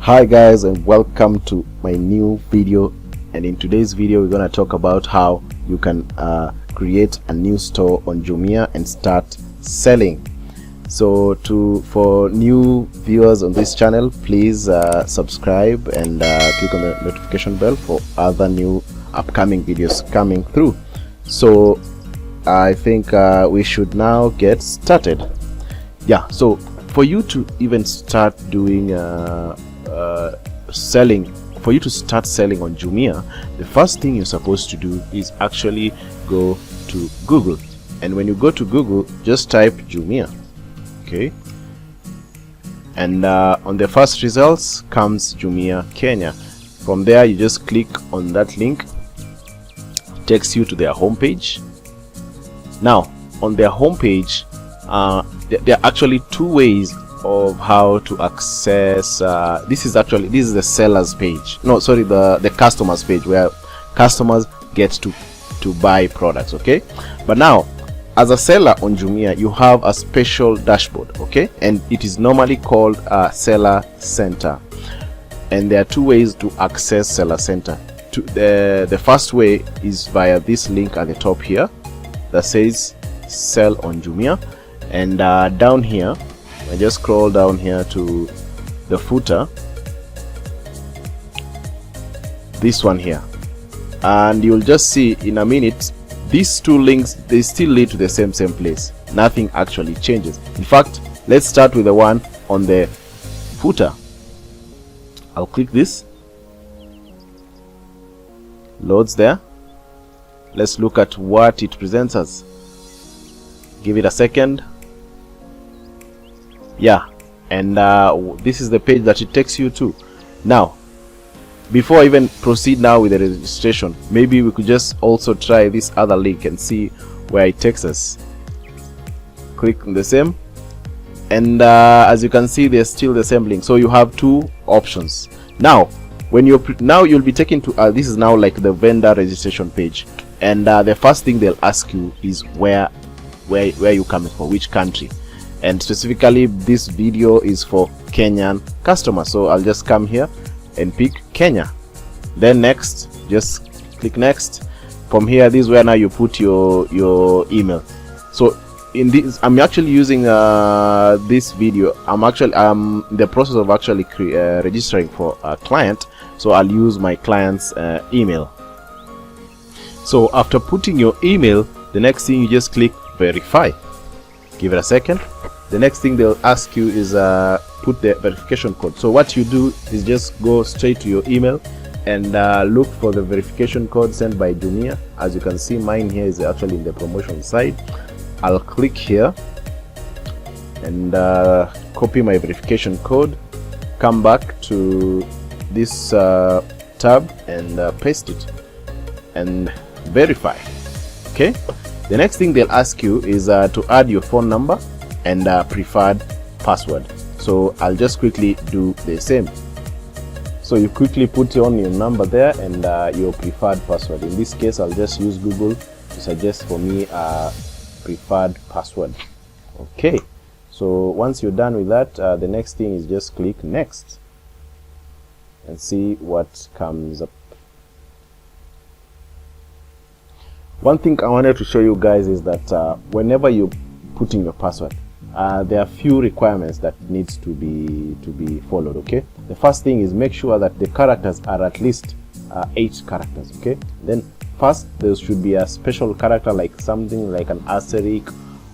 Hi guys, and welcome to my new video. And in today's video we're going to talk about how you can create a new store on Jumia and start selling. So for new viewers on this channel, please subscribe and click on the notification bell for other new upcoming videos coming through. So I think we should now get started. Yeah, so for you to even start doing for you to start selling on Jumia, the first thing you're supposed to do is actually go to Google. And when you go to Google, just type Jumia. Okay, and on the first results comes Jumia Kenya. From there you just click on that link. It takes you to their homepage. Now on their homepage, there are actually two ways of how to access this is the sellers page, the customers page, where customers get to buy products. Okay, but now as a seller on Jumia, you have a special dashboard, okay, and it is normally called a seller center. And there are two ways to access seller center. The first way is via this link at the top here that says sell on Jumia, and down here I just scroll down here to the footer, this one here, and you'll just see in a minute these two links, they still lead to the same place. Nothing actually changes. In fact, let's start with the one on the footer. I'll click this, loads there. Let's look at what it presents us. Give it a second. Yeah, and this is the page that it takes you to. Now before I even proceed now with the registration, maybe we could just also try this other link and see where it takes us. Click on the same, and as you can see, there's still the same link. So you have two options. Now when you'll be taken to this is now like the vendor registration page, and the first thing they'll ask you is where you coming from, which country. And specifically this video is for Kenyan customers, so I'll just come here and pick Kenya. Then next, just click next. From here, this is where now you put your email. So in this, I'm actually using this video, I'm in the process of actually registering for a client, so I'll use my client's email. So after putting your email, the next thing you just click verify. Give it a second. The next thing they'll ask you is put the verification code. So what you do is just go straight to your email and look for the verification code sent by Jumia. As you can see, mine here is actually in the promotion side. I'll click here and copy my verification code, come back to this tab and paste it and verify. Okay, the next thing they'll ask you is to add your phone number and preferred password. So I'll just quickly do the same. So you quickly put on your number there and your preferred password. In this case, I'll just use Google to suggest for me a preferred password. Okay, so once you're done with that, the next thing is just click next and see what comes up. One thing I wanted to show you guys is that whenever you put in your password, there are few requirements that needs to be followed. Okay, the first thing is make sure that the characters are at least 8 characters. Okay, then first there should be a special character, like something like an asterisk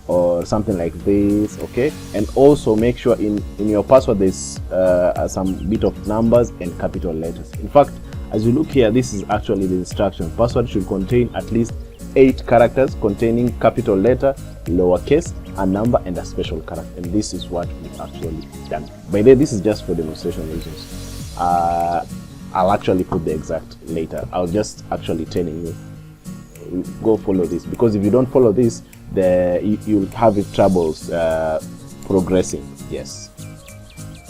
or something like this. Okay, and also make sure in your password there's some bit of numbers and capital letters. In fact, as you look here, this is actually the instruction. Password should contain at least 8 characters containing capital letter, lowercase, a number, and a special character. And this is what we've actually done. By the way, this is just for demonstration reasons. I'll actually put the exact later. I'll just actually telling you, go follow this, because if you don't follow this, you'll have troubles progressing. Yes.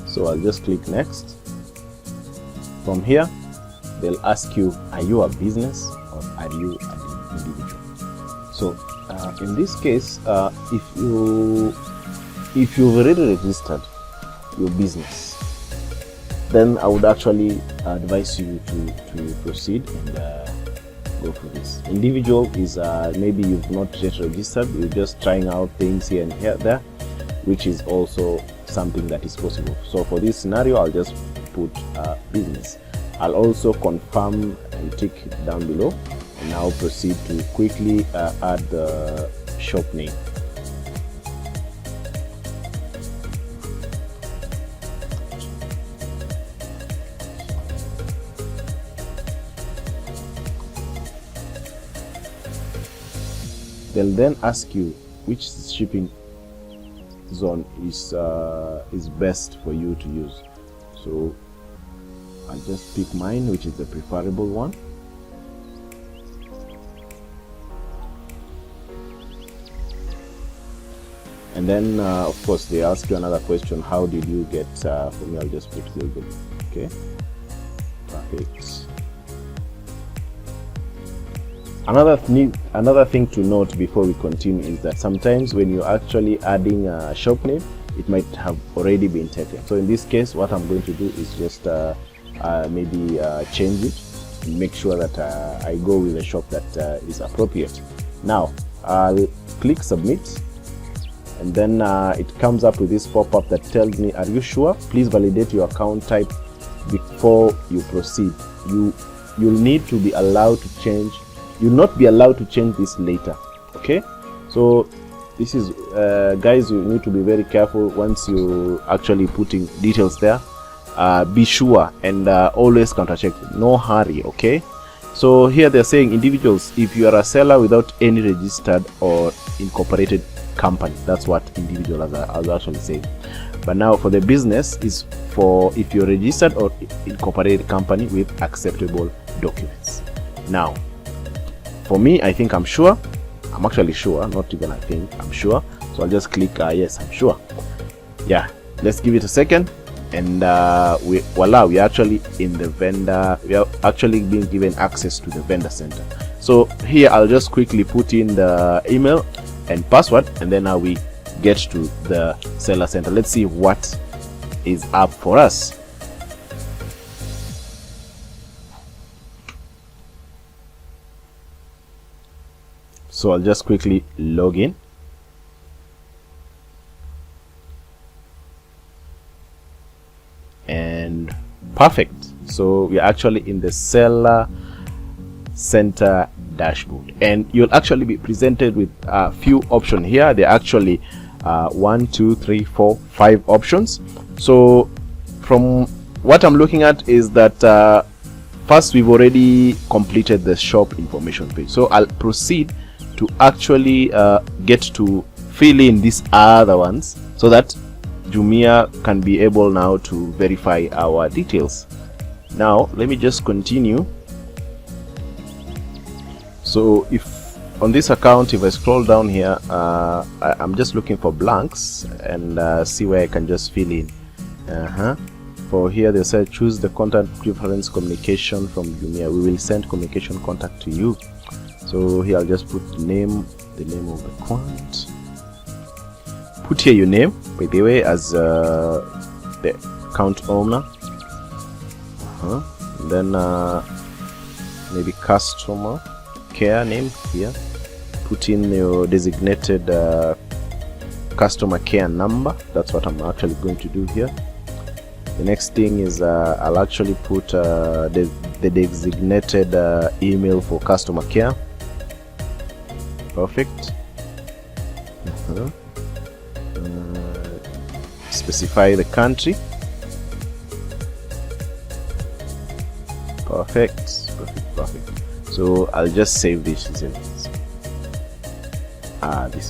So I'll just click next. From here, they'll ask you, are you a business or are you an individual? So in this case, if you've already registered your business, then I would actually advise you to proceed and go for this. Individual is maybe you've not yet registered, you're just trying out things here and there, which is also something that is possible. So for this scenario, I'll just put business. I'll also confirm and tick down below, and now proceed to quickly add the shop name. They'll then ask you which shipping zone is best for you to use. So I'll just pick mine, which is the preferable one. And then of course they ask you another question: how did you get? For me, I'll just put Google. Okay, perfect. Another thing to note before we continue is that sometimes when you're actually adding a shop name, it might have already been taken. So in this case, what I'm going to do is just maybe change it and make sure that I go with a shop that is appropriate. Now I'll click submit, and then it comes up with this pop-up that tells me, are you sure? Please validate your account type before you proceed. You'll need to be allowed to change. You'll not be allowed to change this later. Okay, so this is guys, you need to be very careful once you actually putting details there. Be sure and always counter check, no hurry. Okay, so here they're saying individuals, if you are a seller without any registered or incorporated company, that's what individual as actually saying. But now for the business is for if you're registered or incorporated company with acceptable documents. Now for me, I think I'm sure. I'm actually sure, not even I think, I'm sure. So I'll just click yes, I'm sure. Yeah, let's give it a second, and voila, we're actually in the vendor. We are actually being given access to the vendor center. So here I'll just quickly put in the email and password, and then now we get to the seller center. Let's see what is up for us. So I'll just quickly log in. And perfect. So we're actually in the seller center dashboard, and you'll actually be presented with a few options here. They're actually 1, 2, 3, 4, 5 options. So from what I'm looking at is that first we've already completed the shop information page. So I'll proceed to actually get to fill in these other ones so that Jumia can be able now to verify our details. Now let me just continue. So if on this account, if I scroll down here, I'm just looking for blanks and see where I can just fill in. For here they said choose the contact preference communication from Jumia. We will send communication contact to you. So here I'll just put the name of the client. Put here your name, by the way, as the account owner. And then maybe customer care name here. Put in your designated customer care number. That's what I'm actually going to do here. The next thing is I'll actually put the designated email for customer care. Perfect. Specify the country. Perfect. So I'll just save this. This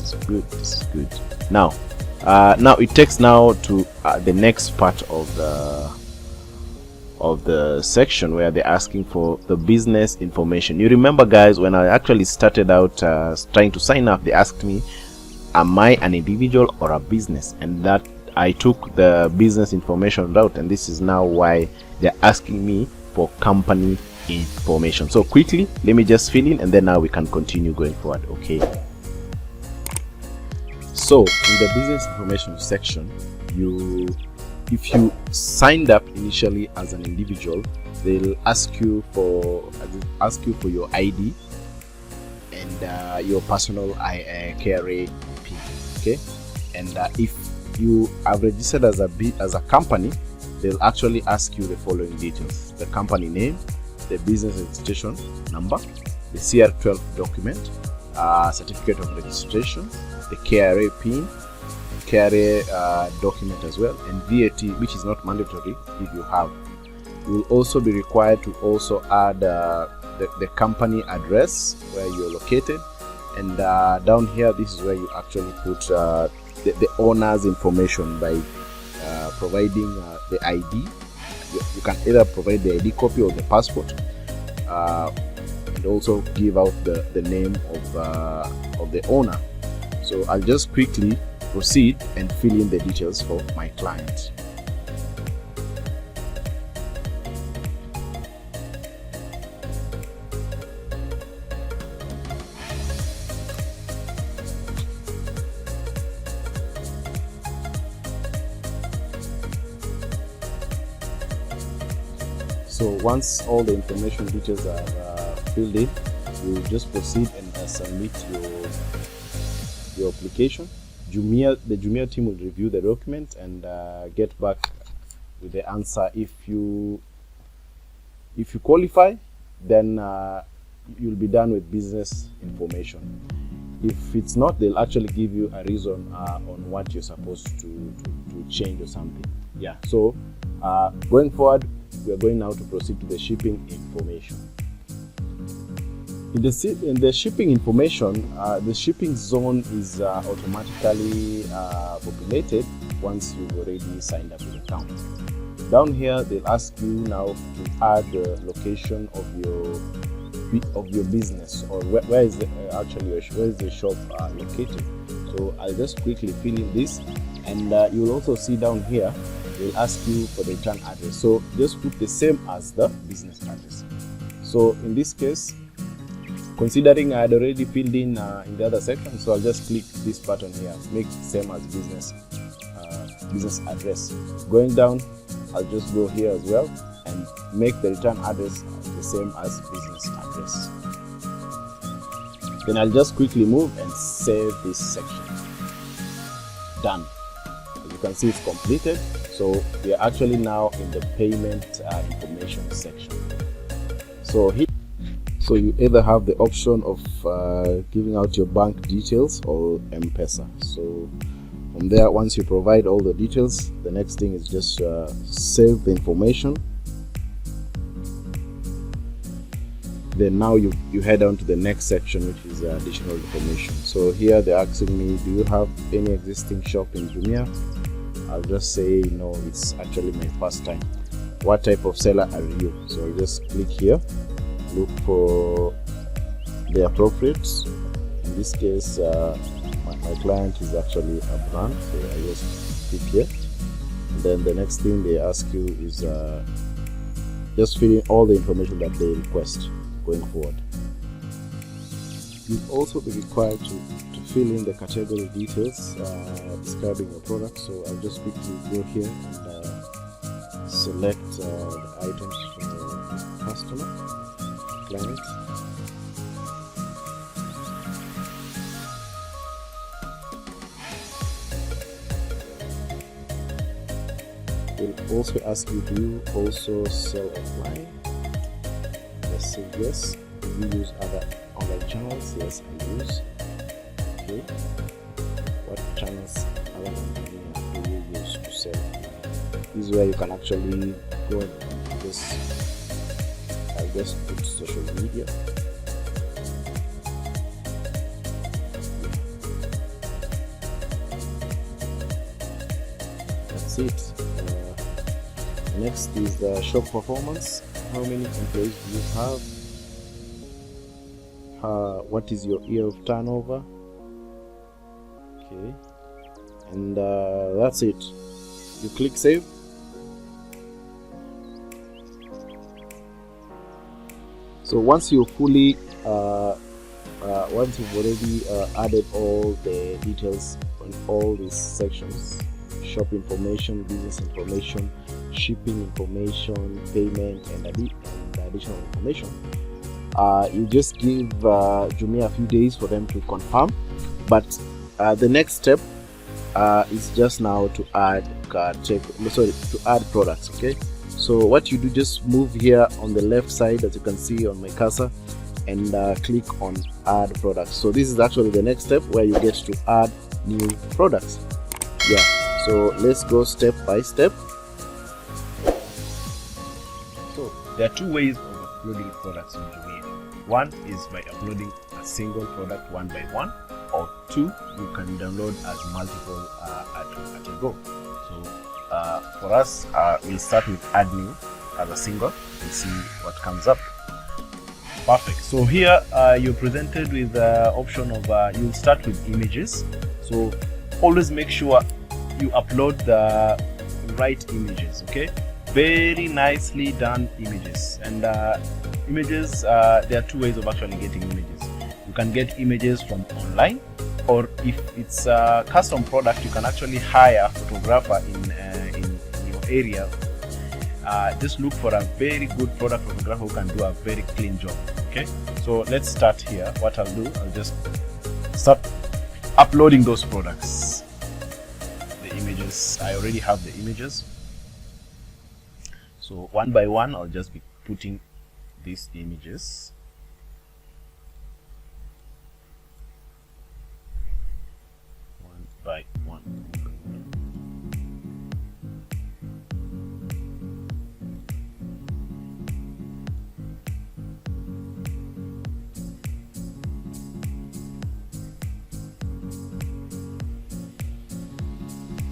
is good. This is good. Now it takes now to the next part of the section where they're asking for the business information. You remember, guys, when I actually started out trying to sign up, they asked me, am I an individual or a business? And that I took the business information route, and this is now why they're asking me for company information. So quickly, let me just fill in, and then now we can continue going forward. Okay, so in the business information section, you if you signed up initially as an individual, they'll ask you for your ID and your personal KRA PIN. Okay, and if you have registered as a company, they'll actually ask you the following details: the company name, the business registration number, the CR12 document, certificate of registration, the KRA PIN, KRA document as well, and VAT, which is not mandatory if you have. You will also be required to also add the company address where you're located, and down here, this is where you actually put the owner's information by providing the ID. You can either provide the ID copy or the passport, and also give out the name of the owner. So I'll just quickly proceed and fill in the details for my client. So once all the information details are filled in, you just proceed and submit your application. The Jumia team will review the document and get back with the answer. If you qualify, then you'll be done with business information. If it's not, they'll actually give you a reason on what you're supposed to change or something. Yeah. So going forward, we are going now to proceed to the shipping information. In the shipping information, the shipping zone is automatically populated once you've already signed up with the account. Down here, they'll ask you now to add the location of your business, or where is the shop located. So I'll just quickly fill in this, and you'll also see down here they'll ask you for the return address. So just put the same as the business address. So in this case, considering I had already filled in the other section, so I'll just click this button here, make same as business address. Going down, I'll just go here as well and make the return address the same as business address. Then I'll just quickly move and save this section. Done. As you can see, it's completed. So we are actually now in the payment information section. So you either have the option of giving out your bank details or M-Pesa. So from there, once you provide all the details, the next thing is just save the information. Then now you head on to the next section, which is additional information. So here they're asking me, do you have any existing shop in Jumia? I'll just say no, it's actually my first time. What type of seller are you? So I'll just click here, look for the appropriate. In this case, my client is actually a brand, so I just click here. And then the next thing they ask you is just fill in all the information that they request going forward. You'll also be required to fill in the category details describing your product. So I'll just quickly go here and select the items from the customer, client. We'll also ask you, do you also sell offline? Just say yes. Do you use other online channels? Yes, I use. Okay. What channels other than Jumia do you use to sell? This is where you can actually go and I'll just put social media. That's it. Next is the shop performance. How many employees do you have? What is your year of turnover? Okay, and that's it. You click save. So once you fully once you've already added all the details on all these sections, shop information, business information, shipping information, payment, and additional information. You just give Jumia a few days for them to confirm, but the next step is just now to add products. Okay, so what you do, just move here on the left side, as you can see on my cursor, and click on add products. So this is actually the next step where you get to add new products. Yeah, so let's go step by step. So there are two ways of uploading products in Jumia. One is by uploading a single product one by one, or two, you can download as multiple at a go. So for us, we'll start with add new as a single and see what comes up. Perfect. So here you're presented with the option of you'll start with images. So always make sure you upload the right images. Okay, very nicely done images. And images, there are two ways of actually getting images. You can get images from online, or if it's a custom product, you can actually hire a photographer in your area. Just look for a very good product photographer who can do a very clean job. Okay, so let's start here. What I'll do, I'll just start uploading those products. The images, I already have the images. So one by one, I'll just be putting these images. One by one.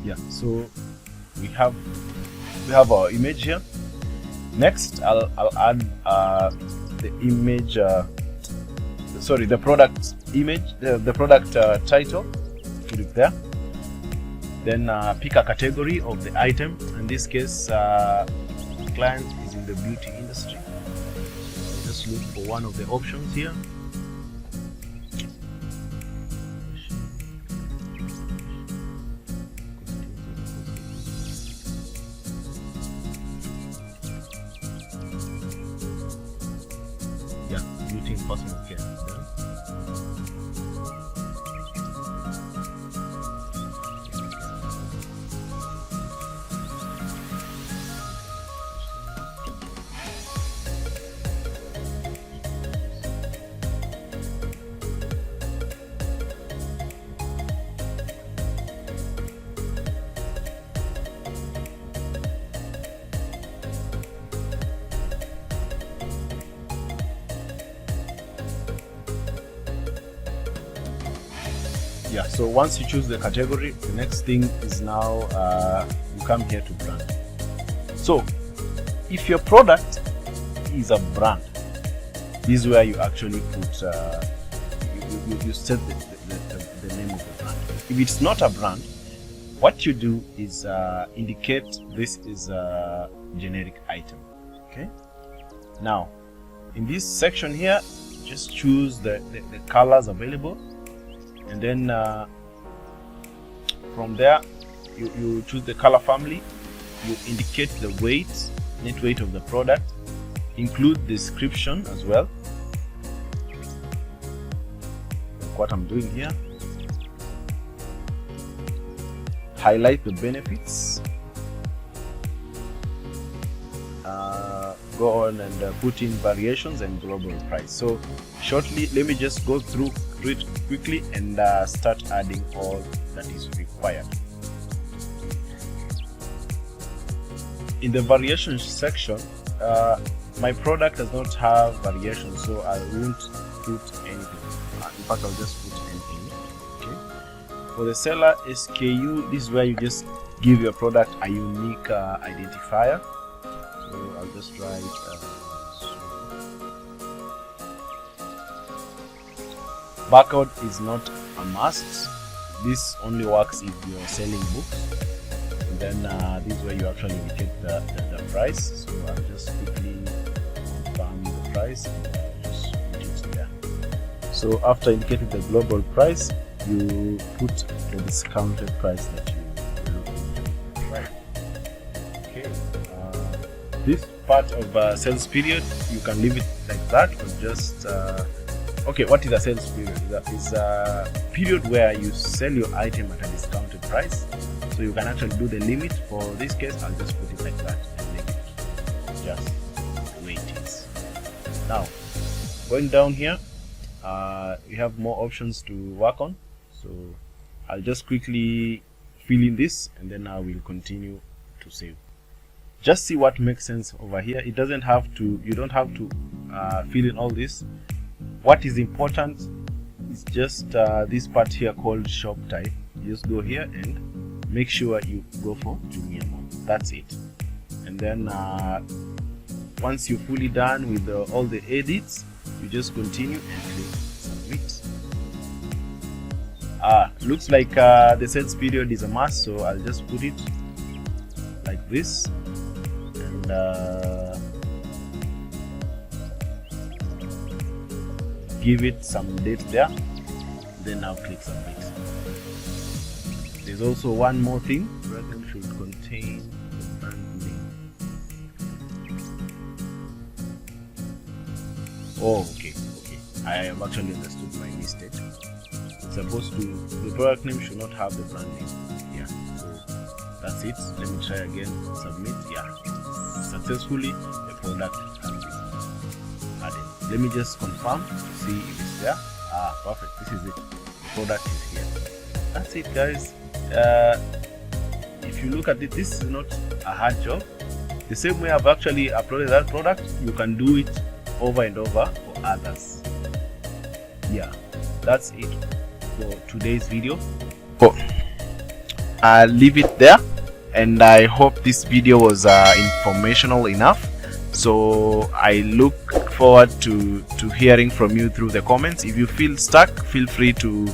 Yeah, so we have our image here. Next, I'll add the image. The product image, the product title. Put it there. Then pick a category of the item. In this case, the client is in the beauty industry. So just look for one of the options here. Yeah, beauty and personal care. Yeah, so once you choose the category, the next thing is now you come here to brand. So if your product is a brand, this is where you actually put you set the name of the brand. If it's not a brand, what you do is indicate this is a generic item. Okay, now in this section here, just choose the colors available. And then from there, you choose the color family, you indicate the weight, net weight of the product, include description as well, like what I'm doing here. Highlight the benefits, go on and put in variations and global price. So shortly, let me just go through it quickly and start adding all that is required. In the variations section, my product does not have variations, so I won't put anything. In fact, I'll just put anything. Okay. For the seller SKU, this is where you just give your product a unique identifier. So I'll just write barcode is not a must. This only works if you're selling books. And then this is where you actually indicate the price. So I'll just quickly confirm the price and just put it there. So after indicating the global price, you put the discounted price that you're looking this part of sales period, you can leave it like that, or just okay, what is a sales period? Is a period where you sell your item at a discounted price. So you can actually do the limit. For this case, I'll just put it like that and leave it just the way it is. Now, going down here, we have more options to work on. So I'll just quickly fill in this, and then I will continue to save. Just see what makes sense over here. It doesn't have to, you don't have to fill in all this. What is important is just this part here called shop type. You just go here and make sure you go for Jumia mode. That's it. And then once you're fully done with all the edits, you just continue and click submit. Looks like the sales period is a must, so I'll just put it like this, and give it some date there, then I'll click submit. There's also one more thing. Program should contain the brand name. Oh, okay. I have actually understood my mistake. It's supposed to, the product name should not have the brand name. Yeah, so that's it. Let me try again. Submit. Yeah, successfully the product has been added. Let me just confirm to see if it's there. Perfect. This is it. The product is here. That's it, guys. If you look at it, this is not a hard job. The same way I've actually uploaded that product, you can do it over and over for others. Yeah, that's it for today's video. I'll leave it there, and I hope this video was informational enough. So I look forward to hearing from you through the comments. If you feel stuck, feel free to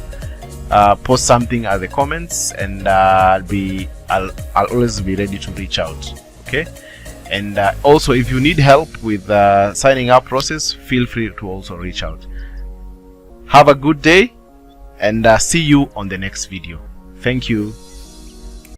post something at the comments, and I'll always be ready to reach out. Okay, and also if you need help with signing up process, feel free to also reach out. Have a good day, and see you on the next video. Thank you.